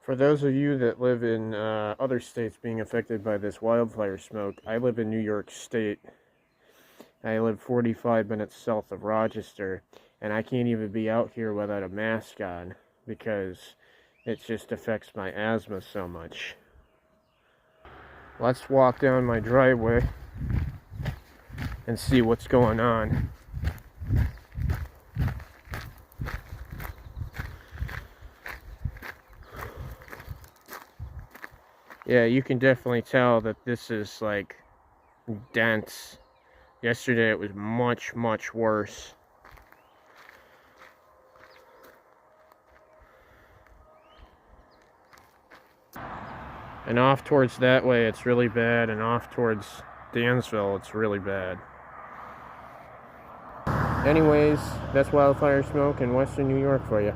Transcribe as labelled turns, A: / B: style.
A: For those of you that live in other states being affected by this wildfire smoke, I live in New York State. I live 45 minutes south of Rochester, and I can't even be out here without a mask on because it just affects my asthma so much. Let's walk down my driveway and see what's going on. Yeah, you can definitely tell that this is like dense. Yesterday it was much, much worse. And off towards that way it's really bad, and off towards Dansville it's really bad. Anyways, that's wildfire smoke in western New York for you.